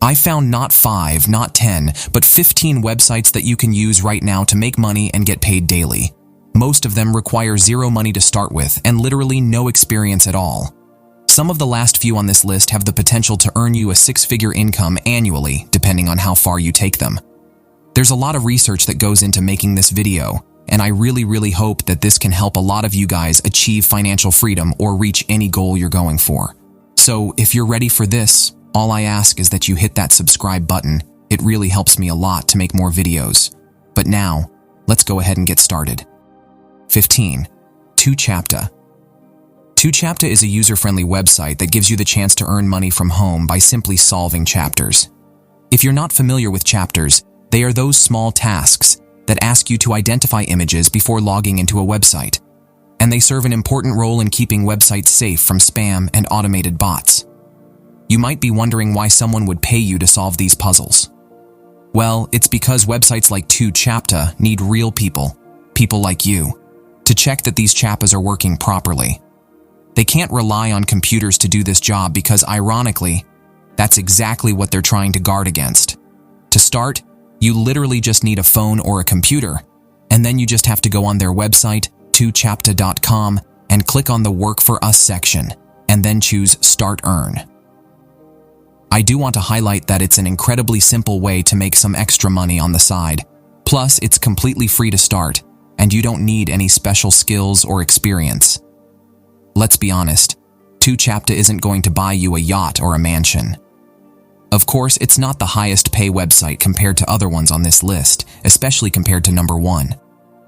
I found not 5, not 10, but 15 websites that you can use right now to make money and get paid daily. Most of them require zero money to start with and literally no experience at all. Some of the last few on this list have the potential to earn you a six-figure income annually, depending on how far you take them. There's a lot of research that goes into making this video, and I really hope that this can help a lot of you guys achieve financial freedom or reach any goal you're going for. So if you're ready for this, all I ask is that you hit that subscribe button. It really helps me a lot to make more videos. But now, let's go ahead and get started. 15. TwoChapter. TwoChapter is a user-friendly website that gives you the chance to earn money from home by simply solving chapters. If you're not familiar with chapters, they are those small tasks that ask you to identify images before logging into a website, and they serve an important role in keeping websites safe from spam and automated bots. You might be wondering why someone would pay you to solve these puzzles. Well, it's because websites like TwoChapter need real people like you, to check that these chapters are working properly. They can't rely on computers to do this job because, ironically, that's exactly what they're trying to guard against. To start, you literally just need a phone or a computer, and then you just have to go on their website, twochapter.com, and click on the Work for Us section, and then choose Start Earn. I do want to highlight that it's an incredibly simple way to make some extra money on the side. Plus, it's completely free to start, and you don't need any special skills or experience. Let's be honest, TwoChapter isn't going to buy you a yacht or a mansion. Of course, it's not the highest pay website compared to other ones on this list, especially compared to number 1.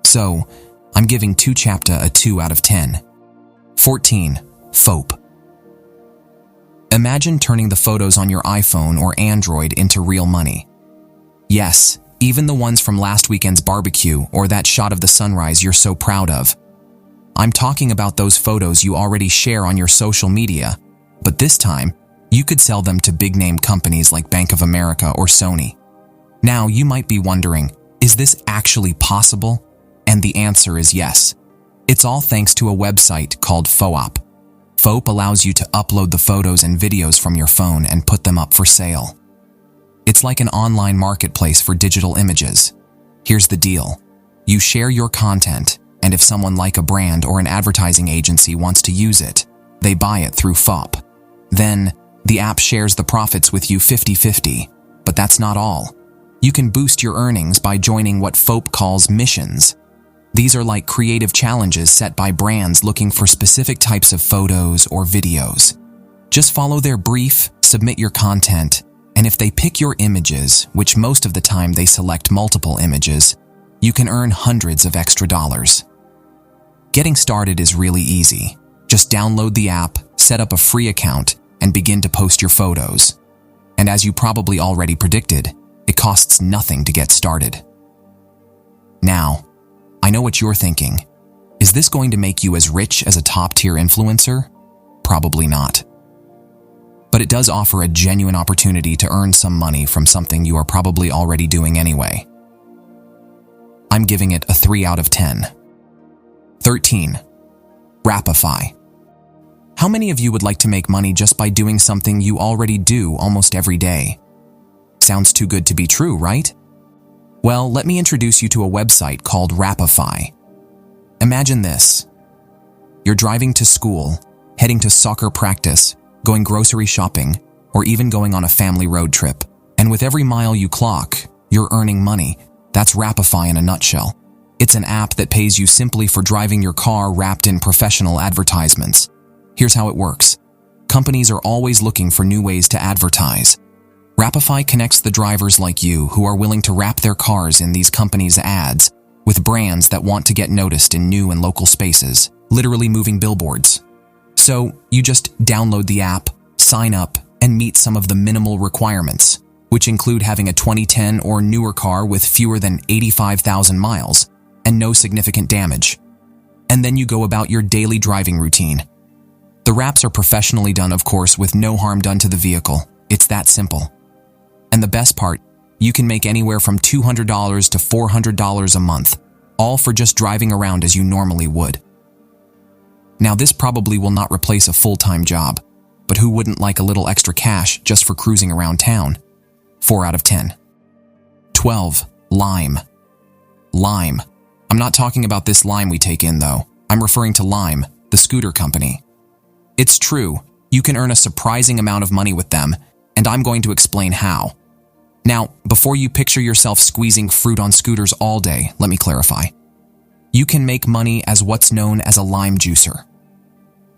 So, I'm giving TwoChapter a 2 out of 10. 14. FOAP. Imagine turning the photos on your iPhone or Android into real money. Yes, even the ones from last weekend's barbecue or that shot of the sunrise you're so proud of. I'm talking about those photos you already share on your social media, but this time, you could sell them to big-name companies like Bank of America or Sony. Now, you might be wondering, is this actually possible? And the answer is yes. It's all thanks to a website called FOAP. FOAP allows you to upload the photos and videos from your phone and put them up for sale. It's like an online marketplace for digital images. Here's the deal. You share your content, and if someone like a brand or an advertising agency wants to use it, they buy it through FOAP. Then, the app shares the profits with you 50-50, but that's not all. You can boost your earnings by joining what FOAP calls missions. These are like creative challenges set by brands looking for specific types of photos or videos. Just follow their brief, submit your content, and if they pick your images, which most of the time they select multiple images, you can earn hundreds of extra dollars. Getting started is really easy. Just download the app, set up a free account, and begin to post your photos. And as you probably already predicted, it costs nothing to get started. Now, I know what you're thinking. Is this going to make you as rich as a top-tier influencer? Probably not. But it does offer a genuine opportunity to earn some money from something you are probably already doing anyway. I'm giving it a 3 out of 10. 13. Rapify. How many of you would like to make money just by doing something you already do almost every day? Sounds too good to be true, right? Well, let me introduce you to a website called Rapify. Imagine this. You're driving to school, heading to soccer practice, going grocery shopping, or even going on a family road trip. And with every mile you clock, you're earning money. That's Rapify in a nutshell. It's an app that pays you simply for driving your car wrapped in professional advertisements. Here's how it works. Companies are always looking for new ways to advertise. Rapify connects the drivers like you who are willing to wrap their cars in these companies' ads with brands that want to get noticed in new and local spaces, literally moving billboards. So you just download the app, sign up, and meet some of the minimal requirements, which include having a 2010 or newer car with fewer than 85,000 miles and no significant damage. And then you go about your daily driving routine. The wraps are professionally done, of course, with no harm done to the vehicle. It's that simple. And the best part, you can make anywhere from $200 to $400 a month, all for just driving around as you normally would. Now, this probably will not replace a full-time job, but who wouldn't like a little extra cash just for cruising around town? 4 out of 10. 12. Lime. Lime. I'm not talking about this lime we take in, though. I'm referring to Lime, the scooter company. It's true, you can earn a surprising amount of money with them, and I'm going to explain how. Now, before you picture yourself squeezing fruit on scooters all day, let me clarify. You can make money as what's known as a lime juicer.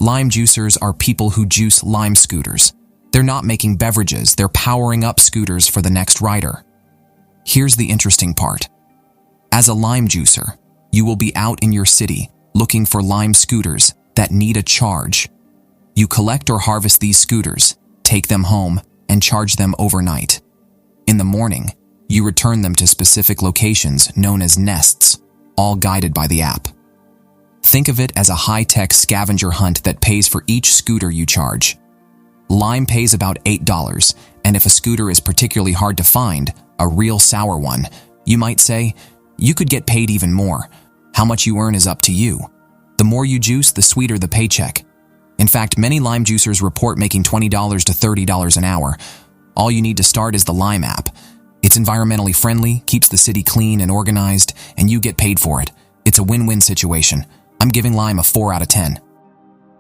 Lime juicers are people who juice lime scooters. They're not making beverages, they're powering up scooters for the next rider. Here's the interesting part. As a lime juicer, you will be out in your city looking for lime scooters that need a charge. You collect or harvest these scooters, take them home, and charge them overnight. In the morning, you return them to specific locations known as nests, all guided by the app. Think of it as a high-tech scavenger hunt that pays for each scooter you charge. Lime pays about $8, and if a scooter is particularly hard to find, a real sour one, you might say, you could get paid even more. How much you earn is up to you. The more you juice, the sweeter the paycheck. In fact, many lime juicers report making $20 to $30 an hour. All you need to start is the Lime app. It's environmentally friendly, keeps the city clean and organized, and you get paid for it. It's a win-win situation. I'm giving Lime a 4 out of 10.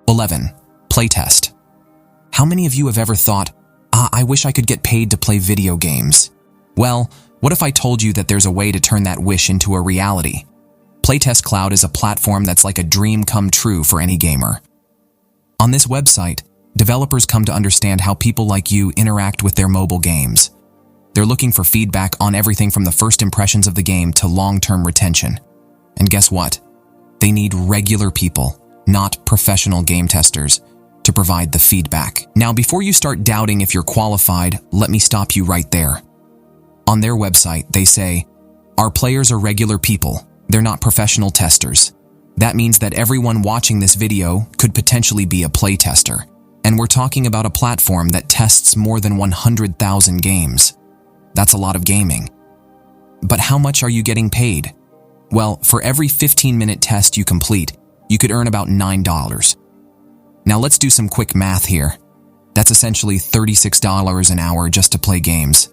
11. Playtest. How many of you have ever thought, I wish I could get paid to play video games? Well, what if I told you that there's a way to turn that wish into a reality? Playtest Cloud is a platform that's like a dream come true for any gamer. On this website, developers come to understand how people like you interact with their mobile games. They're looking for feedback on everything from the first impressions of the game to long-term retention. And guess what? They need regular people, not professional game testers, to provide the feedback. Now, before you start doubting if you're qualified, let me stop you right there. On their website, they say, our players are regular people. They're not professional testers. That means that everyone watching this video could potentially be a playtester. And we're talking about a platform that tests more than 100,000 games. That's a lot of gaming. But how much are you getting paid? Well, for every 15-minute test you complete, you could earn about $9. Now let's do some quick math here. That's essentially $36 an hour just to play games.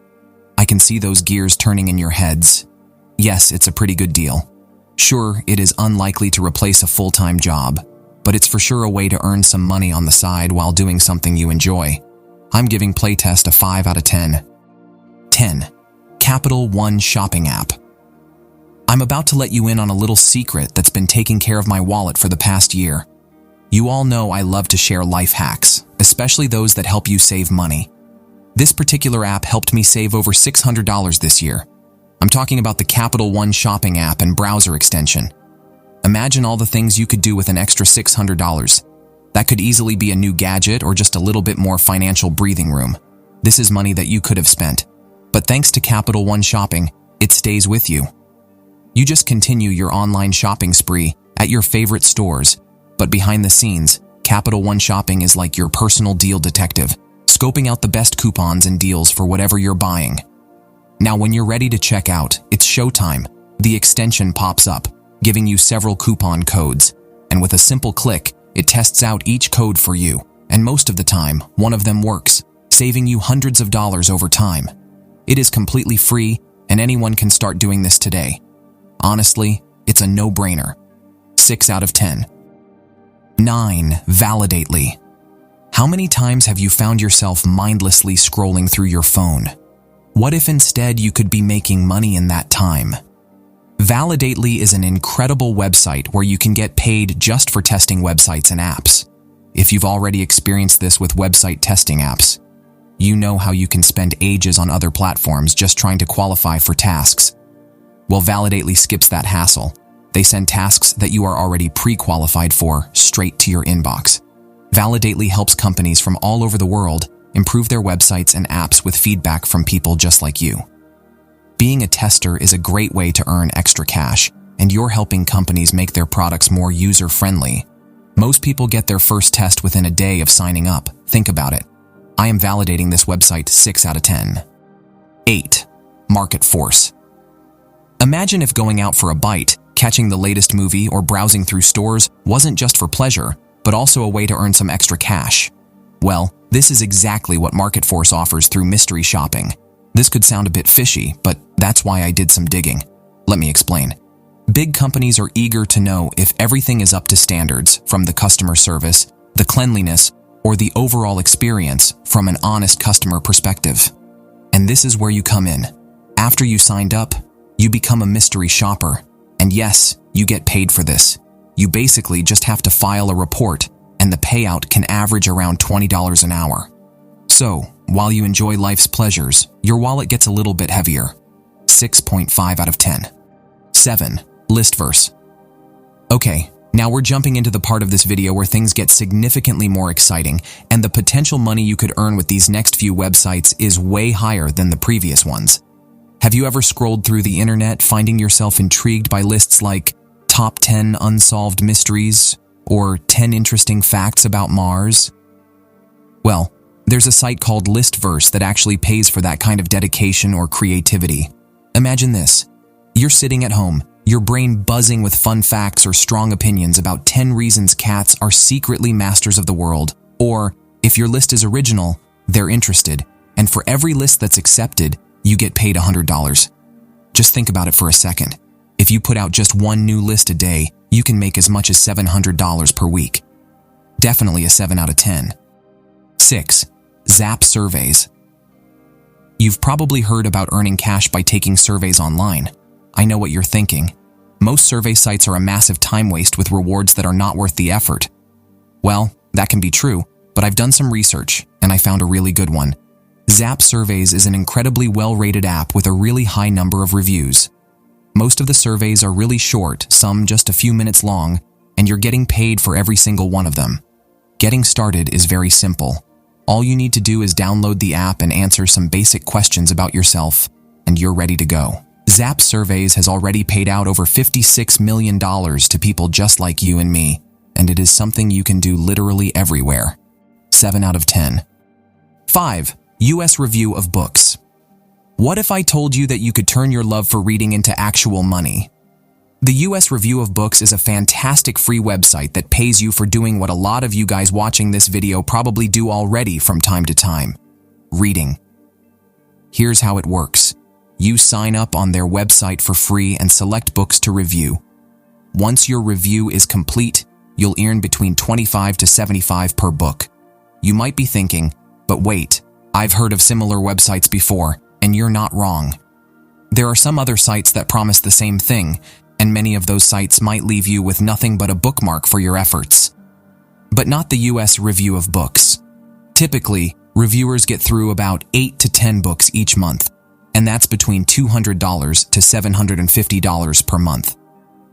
I can see those gears turning in your heads. Yes, it's a pretty good deal. Sure, it is unlikely to replace a full-time job, but it's for sure a way to earn some money on the side while doing something you enjoy. I'm giving Playtest a 5 out of 10. 10. Capital One Shopping App. I'm about to let you in on a little secret that's been taking care of my wallet for the past year. You all know I love to share life hacks, especially those that help you save money. This particular app helped me save over $600 this year. I'm talking about the Capital One Shopping app and browser extension. Imagine all the things you could do with an extra $600. That could easily be a new gadget or just a little bit more financial breathing room. This is money that you could have spent. But thanks to Capital One Shopping, it stays with you. You just continue your online shopping spree at your favorite stores, but behind the scenes, Capital One Shopping is like your personal deal detective, scoping out the best coupons and deals for whatever you're buying. Now, when you're ready to check out, it's showtime. The extension pops up, giving you several coupon codes, and with a simple click, it tests out each code for you, and most of the time, one of them works, saving you hundreds of dollars over time. It is completely free, and anyone can start doing this today. Honestly, it's a no-brainer. 6 out of 10. 9. Validately. How many times have you found yourself mindlessly scrolling through your phone? What if instead you could be making money in that time? Validately is an incredible website where you can get paid just for testing websites and apps. If you've already experienced this with website testing apps, you know how you can spend ages on other platforms just trying to qualify for tasks. Well, Validately skips that hassle. They send tasks that you are already pre-qualified for straight to your inbox. Validately helps companies from all over the world improve their websites and apps with feedback from people just like you. Being a tester is a great way to earn extra cash, and you're helping companies make their products more user-friendly. Most people get their first test within a day of signing up. Think about it. I am validating this website 6 out of 10. 8. Market Force. Imagine if going out for a bite, catching the latest movie, or browsing through stores wasn't just for pleasure, but also a way to earn some extra cash. Well, this is exactly what Market Force offers through mystery shopping. This could sound a bit fishy, but that's why I did some digging. Let me explain. Big companies are eager to know if everything is up to standards, from the customer service, the cleanliness, or the overall experience from an honest customer perspective. And this is where you come in. After you signed up, you become a mystery shopper. And yes, you get paid for this. You basically just have to file a report, and the payout can average around $20 an hour. So, while you enjoy life's pleasures, your wallet gets a little bit heavier. 6.5 out of 10. 7. Listverse. Okay, now we're jumping into the part of this video where things get significantly more exciting, and the potential money you could earn with these next few websites is way higher than the previous ones. Have you ever scrolled through the internet finding yourself intrigued by lists like Top 10 Unsolved Mysteries or 10 Interesting Facts About Mars? Well, there's a site called Listverse that actually pays for that kind of dedication or creativity. Imagine this. You're sitting at home, your brain buzzing with fun facts or strong opinions about 10 reasons cats are secretly masters of the world. Or, if your list is original, they're interested, and for every list that's accepted, you get paid $100. Just think about it for a second. If you put out just one new list a day, you can make as much as $700 per week. Definitely a 7 out of 10. 6. Zap surveys. You've probably heard about earning cash by taking surveys online. I know what you're thinking. Most survey sites are a massive time waste with rewards that are not worth the effort. Well, that can be true, but I've done some research, and I found a really good one. Zap Surveys is an incredibly well-rated app with a really high number of reviews. Most of the surveys are really short, some just a few minutes long, and you're getting paid for every single one of them. Getting started is very simple. All you need to do is download the app and answer some basic questions about yourself, and you're ready to go. Zap Surveys has already paid out over $56 million to people just like you and me, and it is something you can do literally everywhere. 7 out of 10. 5. US Review of Books. What if I told you that you could turn your love for reading into actual money? The US Review of Books is a fantastic free website that pays you for doing what a lot of you guys watching this video probably do already from time to time: reading. Here's how it works. You sign up on their website for free and select books to review. Once your review is complete, you'll earn between $25 to $75 per book. You might be thinking, but wait, I've heard of similar websites before, and you're not wrong. There are some other sites that promise the same thing, and many of those sites might leave you with nothing but a bookmark for your efforts. But not the US Review of Books. Typically, reviewers get through about 8 to 10 books each month, and that's between $200 to $750 per month.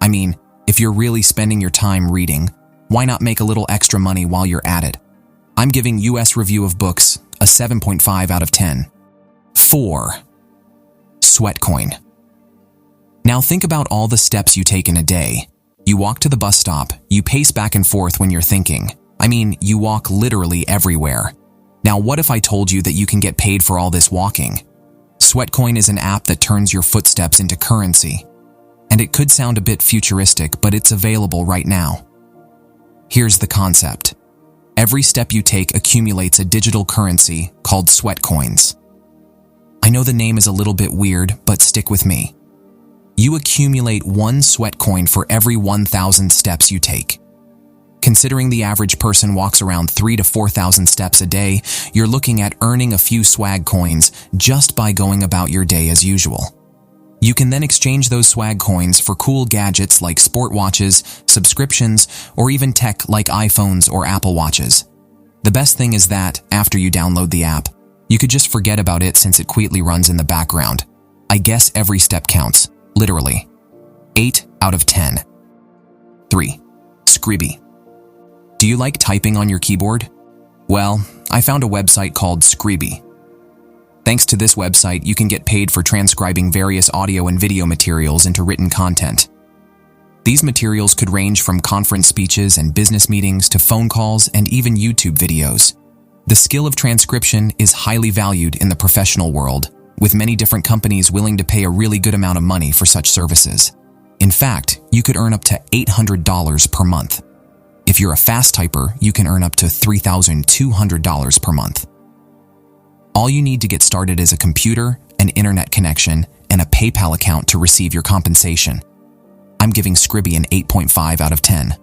I mean, if you're really spending your time reading, why not make a little extra money while you're at it? I'm giving US Review of Books a 7.5 out of 10. 4. Sweatcoin. Now think about all the steps you take in a day. You walk to the bus stop, you pace back and forth when you're thinking. I mean, you walk literally everywhere. Now what if I told you that you can get paid for all this walking? Sweatcoin is an app that turns your footsteps into currency. And it could sound a bit futuristic, but it's available right now. Here's the concept. Every step you take accumulates a digital currency called Sweatcoins. I know the name is a little bit weird, but stick with me. You accumulate 1 Sweatcoin for every 1,000 steps you take. Considering the average person walks around 3,000 to 4,000 steps a day, you're looking at earning a few swag coins just by going about your day as usual. You can then exchange those swag coins for cool gadgets like sport watches, subscriptions, or even tech like iPhones or Apple Watches. The best thing is that, after you download the app, you could just forget about it since it quietly runs in the background. I guess every step counts, literally. 8 out of 10. 3. Scribby. Do you like typing on your keyboard? Well, I found a website called Scribby. Thanks to this website, you can get paid for transcribing various audio and video materials into written content. These materials could range from conference speeches and business meetings to phone calls and even YouTube videos. The skill of transcription is highly valued in the professional world, with many different companies willing to pay a really good amount of money for such services. In fact, you could earn up to $800 per month. If you're a fast typer, you can earn up to $3,200 per month. All you need to get started is a computer, an internet connection, and a PayPal account to receive your compensation. I'm giving Scribie an 8.5 out of 10.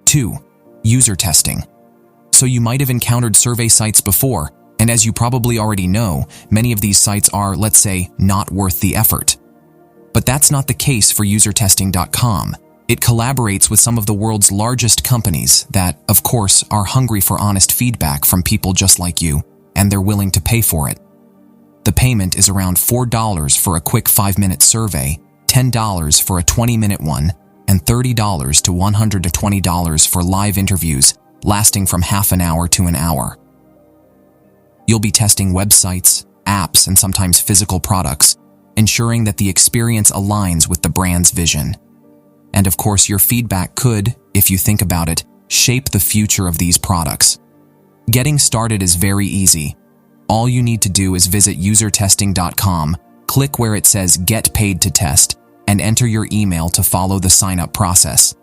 2. User testing. So you might have encountered survey sites before, and as you probably already know, many of these sites are, let's say, not worth the effort. But that's not the case for usertesting.com. It collaborates with some of the world's largest companies that, of course, are hungry for honest feedback from people just like you, and they're willing to pay for it. The payment is around $4 for a quick 5-minute survey, $10 for a 20-minute one, and $30 to $120 for live interviews lasting from half an hour to an hour. You'll be testing websites, apps, and sometimes physical products, ensuring that the experience aligns with the brand's vision. And of course, your feedback could, if you think about it, shape the future of these products. Getting started is very easy. All you need to do is visit usertesting.com, click where it says Get Paid to Test, and enter your email to follow the sign-up process.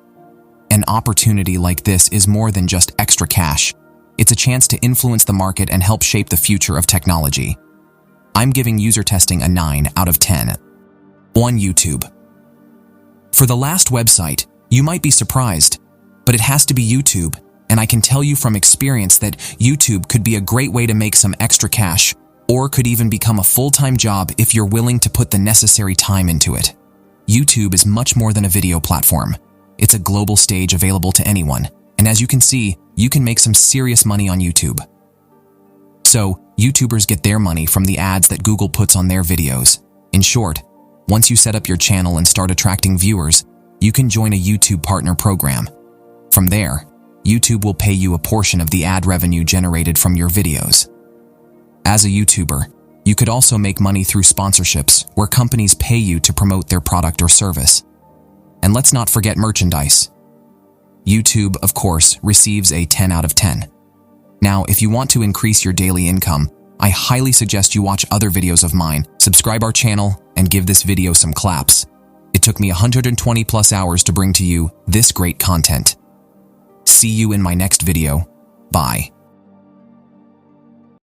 An opportunity like this is more than just extra cash. It's a chance to influence the market and help shape the future of technology. I'm giving user testing a 9 out of 10. 1. YouTube. For the last website, you might be surprised, but it has to be YouTube, and I can tell you from experience that YouTube could be a great way to make some extra cash, or could even become a full-time job if you're willing to put the necessary time into it. YouTube is much more than a video platform. It's a global stage available to anyone, and as you can see, you can make some serious money on YouTube. So, YouTubers get their money from the ads that Google puts on their videos. In short, once you set up your channel and start attracting viewers, you can join a YouTube partner program. From there, YouTube will pay you a portion of the ad revenue generated from your videos. As a YouTuber, you could also make money through sponsorships, where companies pay you to promote their product or service. And let's not forget merchandise. YouTube, of course, receives a 10 out of 10. Now, if you want to increase your daily income, I highly suggest you watch other videos of mine, subscribe our channel, and give this video some claps. It took me 120 plus hours to bring to you this great content. See you in my next video. Bye.